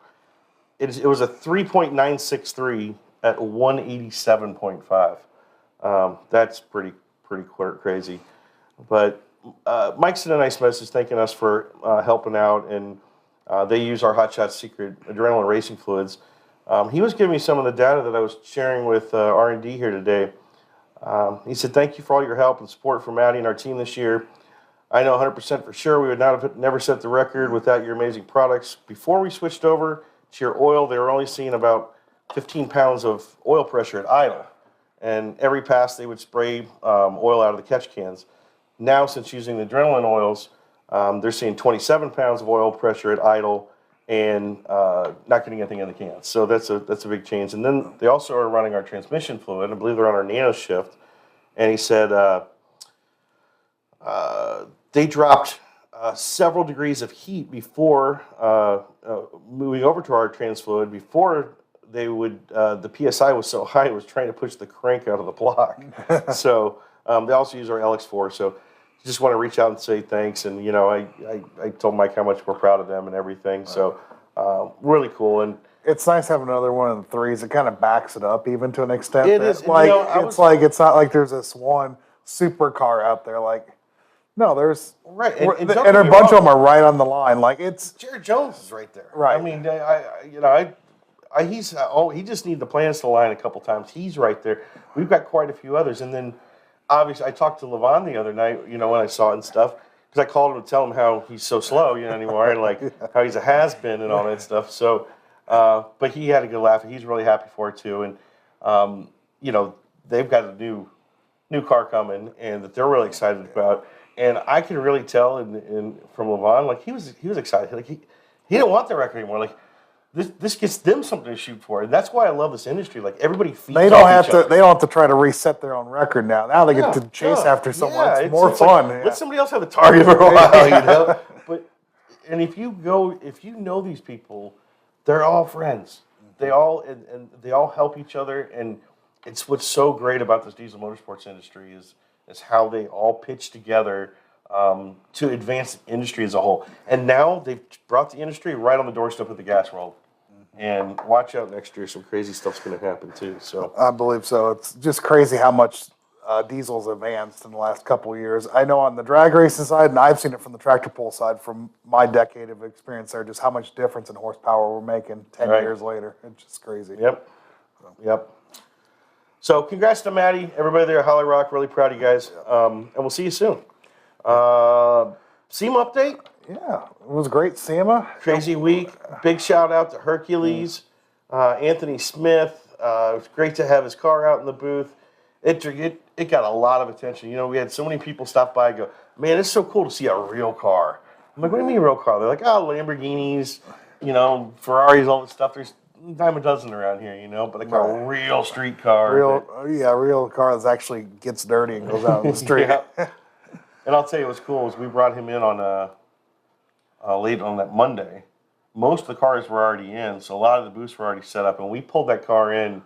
It was a 3.963 at 187.5. That's pretty crazy. But Mike sent a nice message thanking us for helping out, and they use our Hot Shot Secret adrenaline racing fluids. He was giving me some of the data that I was sharing with R&D here today. He said, "Thank you for all your help and support for Maddie and our team this year. I know 100% for sure we would not have never set the record without your amazing products. Before we switched over to your oil, they were only seeing about 15 pounds of oil pressure at idle. And every pass they would spray oil out of the catch cans. Now, since using the adrenaline oils, they're seeing 27 pounds of oil pressure at idle and not getting anything in the cans. So that's a big change. And then they also are running our transmission fluid. I believe they're on our nano shift. And he said they dropped several degrees of heat before moving over to our trans fluid. Before they would, the PSI was so high it was trying to push the crank out of the block. So they also use our LX4. So just want to reach out and say thanks. And I told Mike how much we're proud of them and everything. So really cool. And it's nice having another one of the threes. It kind of backs it up even to an extent. It is. Like it's not like there's this one supercar out there. Like no, there's right, and a bunch of them are right on the line. Like it's Jared Jones is right there. Right. I mean, he just needs the plans to line a couple times. He's right there. We've got quite a few others, and then obviously I talked to Loewen the other night. When I saw it and stuff, because I called him to tell him how he's so slow, anymore, and like how he's a has-been and all that stuff. So, but he had a good laugh. He's really happy for it too, and they've got a new car coming, and that they're really excited about. And I can really tell from Loewen, like he was excited. Like he didn't want the record anymore. Like this gets them something to shoot for, and that's why I love this industry. Like everybody feeds They don't have to try to reset their own record now. Now they get to chase after someone. It's more fun. Like, let somebody else have the target for a while, But if you know these people, they're all friends. They all they all help each other, and it's what's so great about this diesel motorsports industry is how they all pitch together to advance the industry as a whole. And now they've brought the industry right on the doorstep of the gas world. And watch out next year, some crazy stuff's going to happen too. So I believe so. It's just crazy how much diesel's advanced in the last couple of years. I know on the drag racing side, and I've seen it from the tractor pull side from my decade of experience there, just how much difference in horsepower we're making 10 years later. It's just crazy. Yep. So congrats to Maddie, everybody there at Holly Rock. Really proud of you guys. And we'll see you soon. SEMA update. Yeah, it was great SEMA. Crazy week. Big shout out to Hercules, Anthony Smith. It was great to have his car out in the booth. It got a lot of attention. We had so many people stop by and go, "Man, it's so cool to see a real car." I'm like, "What do you mean real car?" They're like, "Oh, Lamborghinis, Ferraris, all this stuff. There's a dime a dozen around here, but like a real street car." Real car that actually gets dirty and goes out on the street. And I'll tell you what's cool is we brought him in on late on that Monday. Most of the cars were already in, so a lot of the booths were already set up, and we pulled that car in,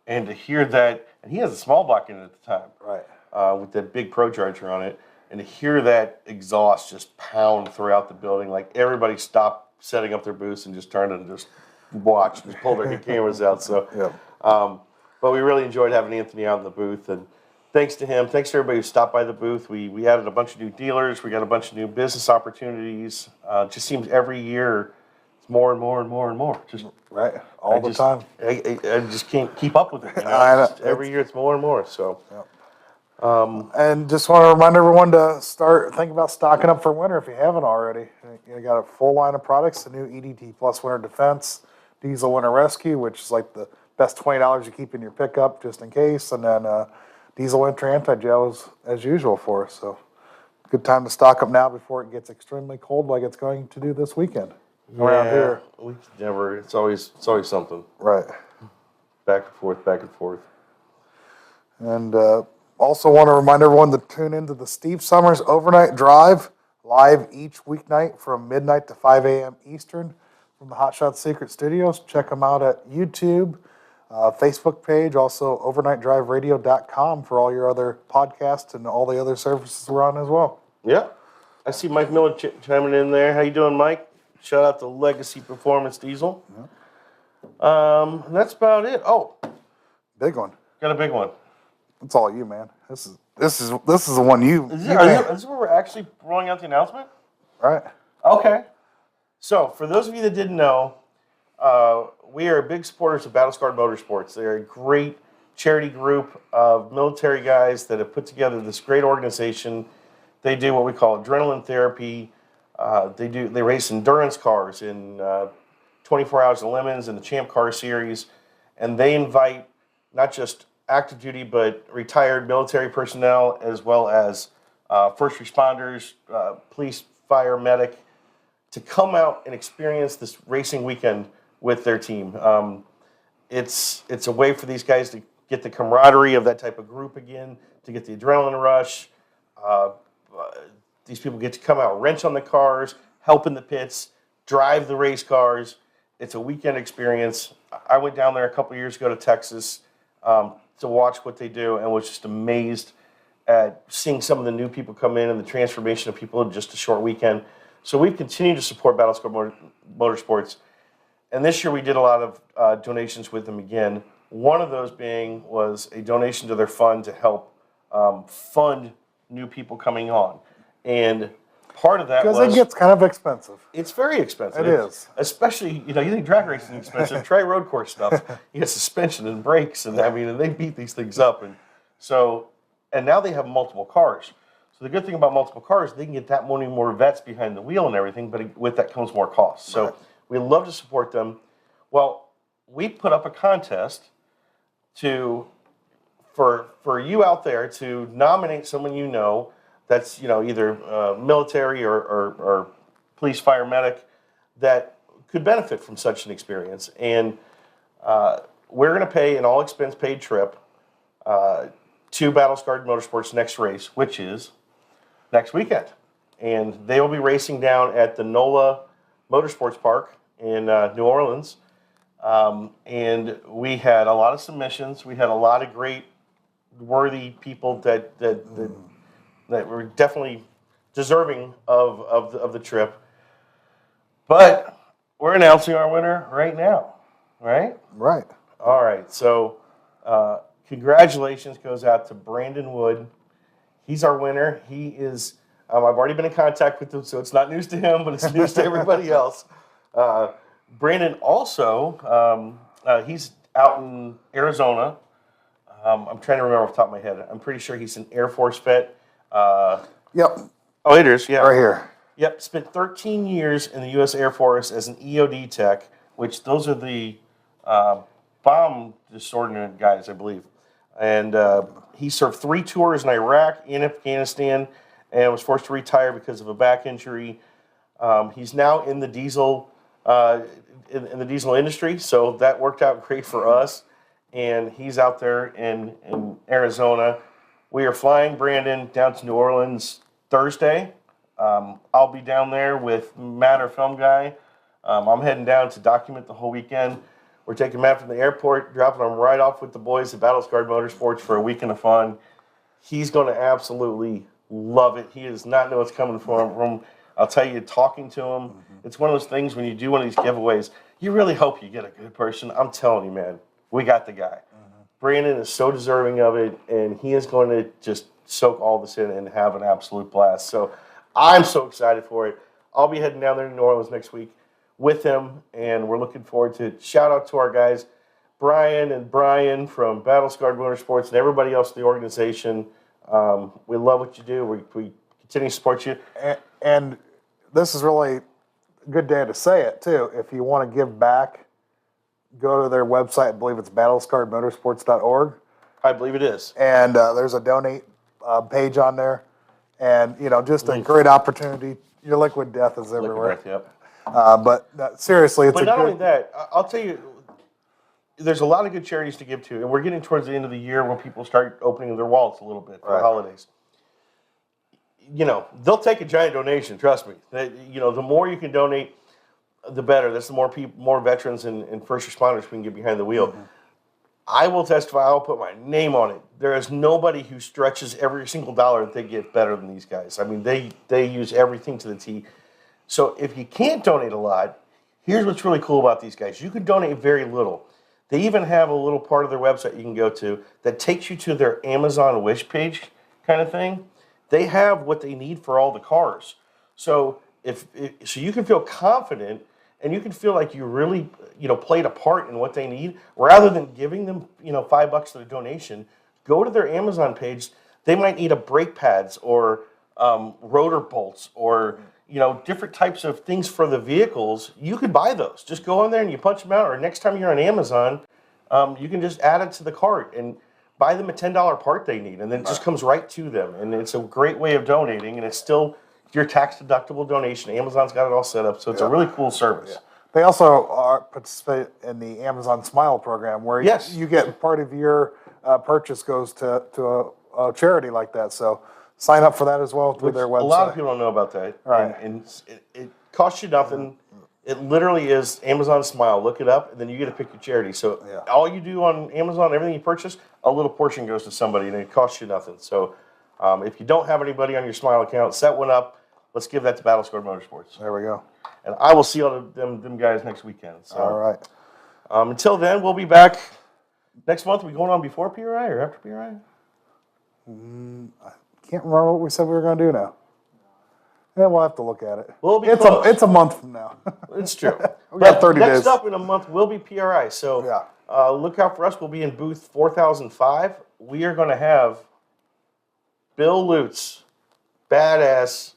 and to hear that, and he has a small block in it at the time, right, with that big Pro Charger on it, and to hear that exhaust just pound throughout the building, like everybody stopped setting up their booths and just turned and just watched, just pulled their cameras out. So, But we really enjoyed having Anthony out in the booth, and thanks to him, thanks to everybody who stopped by the booth. We added a bunch of new dealers. We got a bunch of new business opportunities. Just seems every year it's more and more and more and more. Just Right, all the time. I just can't keep up with it. You know? I know. Every year it's more and more. So. And just want to remind everyone to start thinking about stocking up for winter if you haven't already. You got a full line of products, the new EDT Plus Winter Defense, Diesel Winter Rescue, which is like the best $20 you keep in your pickup just in case, and then Diesel Winter Anti-Gel as usual for us. So good time to stock up now before it gets extremely cold like it's going to do this weekend around here. We never. It's always something. Right. Back and forth, back and forth. And also want to remind everyone to tune into the Steve Summers Overnight Drive, live each weeknight from midnight to 5 a.m. Eastern from the Hot Shot Secret Studios. Check them out at YouTube, Facebook page, also overnightdriveradio.com for all your other podcasts and all the other services we're on as well. Yeah. I see Mike Miller chiming in there. How you doing, Mike? Shout out to Legacy Performance Diesel. Yeah. That's about it. Oh, big one. got a big one. It's all you, man. This is the one you. Is this where we're actually rolling out the announcement? Right. Okay. So, for those of you that didn't know, we are big supporters of Battle Scarred Motorsports. They're a great charity group of military guys that have put together this great organization. They do what we call adrenaline therapy. They race endurance cars in 24 Hours of Lemons and the Champ Car Series, and they invite not just active duty but retired military personnel as well as first responders, police, fire, medic, to come out and experience this racing weekend with their team. It's a way for these guys to get the camaraderie of that type of group again, to get the adrenaline rush. These people get to come out, wrench on the cars, help in the pits, drive the race cars. It's a weekend experience. I went down there a couple years ago to Texas to watch what they do and was just amazed at seeing some of the new people come in and the transformation of people in just a short weekend. So we've continued to support Battle Scarred Motorsports. And this year we did a lot of donations with them again. One of those was a donation to their fund to help fund new people coming on. And part of that was... Because it gets kind of expensive. It's very expensive. It is. Especially, you think drag racing is expensive. Try road course stuff. You get suspension and brakes, and and they beat these things up. And now they have multiple cars. So the good thing about multiple cars, they can get that many more vets behind the wheel and everything, but with that comes more costs. So right. We love to support them. Well, we put up a contest for you out there to nominate someone you know that's either military or police, fire, medic that could benefit from such an experience. And we're going to pay an all-expense paid trip to Battle Scarred Motorsports' next race, which is next weekend. And they will be racing down at the NOLA Motorsports Park in New Orleans. And we had a lot of submissions. We had a lot of great, worthy people that were definitely deserving of the trip. But we're announcing our winner right now, right? Right. All right. So congratulations goes out to Brandon Wood. He's our winner. He is, I've already been in contact with him, so it's not news to him, but it's news to everybody else. Brandon also, he's out in Arizona. I'm trying to remember off the top of my head. I'm pretty sure he's an Air Force vet. Yep. Oh, it is, yeah. Right here. Yep, spent 13 years in the U.S. Air Force as an EOD tech, which those are the bomb disordinate guys, I believe. And he served 3 tours in Iraq and Afghanistan and was forced to retire because of a back injury. He's now in the diesel in the diesel industry, so that worked out great for us. And he's out there in Arizona. We are flying Brandon down to New Orleans Thursday. I'll be down there with Matt, our film guy. I'm heading down to document the whole weekend. We're taking Matt from the airport, dropping him right off with the boys at Battle Scarred Motorsports for a weekend of fun. He's going to absolutely love it. He does not know what's coming for him. I'll tell you, talking to him, it's one of those things when you do one of these giveaways, you really hope you get a good person. I'm telling you, man, we got the guy. Brandon is so deserving of it, and he is going to just soak all this in and have an absolute blast. So I'm so excited for it. I'll be heading down there to New Orleans next week with him, and we're looking forward to it. Shout out to our guys, Brian from Battle Scarred Motorsports, and everybody else in the organization. We love what you do. We continue to support you. And this is really a good day to say it, too. If you want to give back, go to their website. I believe it's battlescarredmotorsports.org. I believe it is. And there's a donate page on there. And, just a great opportunity. Your liquid death is everywhere. Liquid death, yep. But seriously, it's But not only that, I'll tell you, there's a lot of good charities to give to, and we're getting towards the end of the year when people start opening their wallets a little bit for the holidays. They'll take a giant donation. Trust me. The more you can donate, the better. That's the more people, more veterans and first responders we can get behind the wheel. Mm-hmm. I will testify. I'll put my name on it. There is nobody who stretches every single dollar that they get better than these guys. I mean, they use everything to the T. So if you can't donate a lot, here's what's really cool about these guys. You can donate very little. They even have a little part of their website you can go to that takes you to their Amazon wish page kind of thing. They have what they need for all the cars. So so you can feel confident and you can feel like you really, played a part in what they need rather than giving them, $5 to the donation. Go to their Amazon page. They might need brake pads or rotor bolts or different types of things for the vehicles. You could buy those. Just go on there and you punch them out. Or next time you're on Amazon, you can just add it to the cart and buy them a $10 part they need, and then it just comes right to them. And it's a great way of donating, and it's still your tax-deductible donation. Amazon's got it all set up, so it's a really cool service. Yeah. They also participate in the Amazon Smile program, where you get part of your purchase goes to a charity like that. So sign up for that as well through their website. A lot of people don't know about that. Right. And it costs you nothing. It literally is Amazon Smile. Look it up, and then you get to pick your charity. So all you do on Amazon, everything you purchase, a little portion goes to somebody, and it costs you nothing. So if you don't have anybody on your Smile account, set one up. Let's give that to Battle Scarred Motorsports. There we go. And I will see all them guys next weekend. So, all right. Until then, we'll be back next month. Are we going on before PRI or after PRI? I can't remember what we said we were going to do now. Yeah, we'll have to look at it. It's a month from now. It's true. We got 30 days. Next up in a month will be PRI. So look out for us. We'll be in booth 4005. We are going to have Bill Lutz, badass,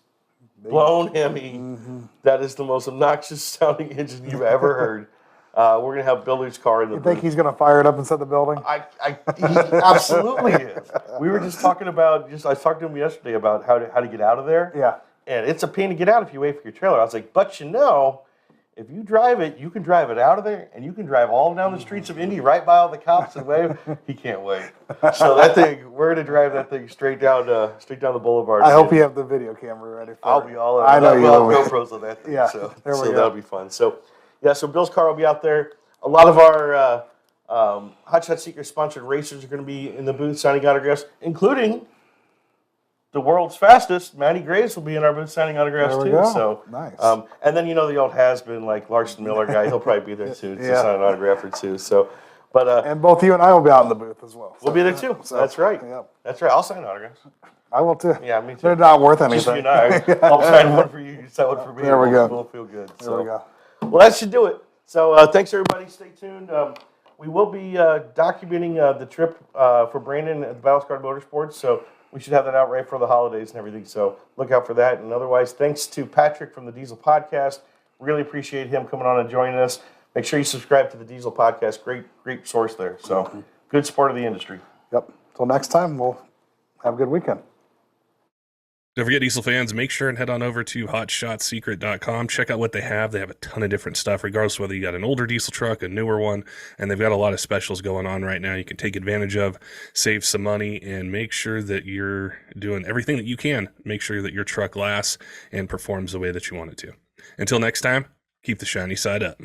blown Hemi. Mm-hmm. That is the most obnoxious sounding engine you've ever heard. We're going to have Bill Lutz's car in the booth. You think he's going to fire it up inside the building? He absolutely is. We were just talking about, I was talking to him yesterday about how to get out of there. Yeah. And it's a pain to get out if you wait for your trailer. I was like, but if you drive it, you can drive it out of there, and you can drive all down the streets of Indy, right by all the cops and wave. He can't wait. So that thing, we're going to drive that thing straight down the boulevard. I hope you have the video camera ready for it. I'll be all over. I know you will. We'll have GoPros on that thing. Yeah, so there we go. That'll be fun. So Bill's car will be out there. A lot of our Hot Shot Secret sponsored racers are going to be in the booth signing autographs, including the world's fastest, Matty Graves, will be in our booth signing autographs too. Go. So nice. And then the old has-been like Larson Miller guy. He'll probably be there too to sign an autograph or two. So, but and both you and I will be out in the booth as well. We'll be there too. So, that's right. Yep. That's right. I'll sign autographs. I will too. Yeah, me too. They're not worth anything. Just you and I. I'll sign one for you. You sign one for me. There we go. We'll feel good. There we go. Well, that should do it. So thanks everybody. Stay tuned. We will be documenting the trip for Brandon at the Battle Scarred Motorsports. So we should have that out right for the holidays and everything. So look out for that. And otherwise, thanks to Patrick from the Diesel Podcast. Really appreciate him coming on and joining us. Make sure you subscribe to the Diesel Podcast. Great source there. So good support of the industry. Yep. Until next time, we'll have a good weekend. Don't forget, Diesel fans, make sure and head on over to hotshotsecret.com. Check out what they have. They have a ton of different stuff, regardless of whether you got an older diesel truck, a newer one, and they've got a lot of specials going on right now you can take advantage of, save some money, and make sure that you're doing everything that you can. Make sure that your truck lasts and performs the way that you want it to. Until next time, keep the shiny side up.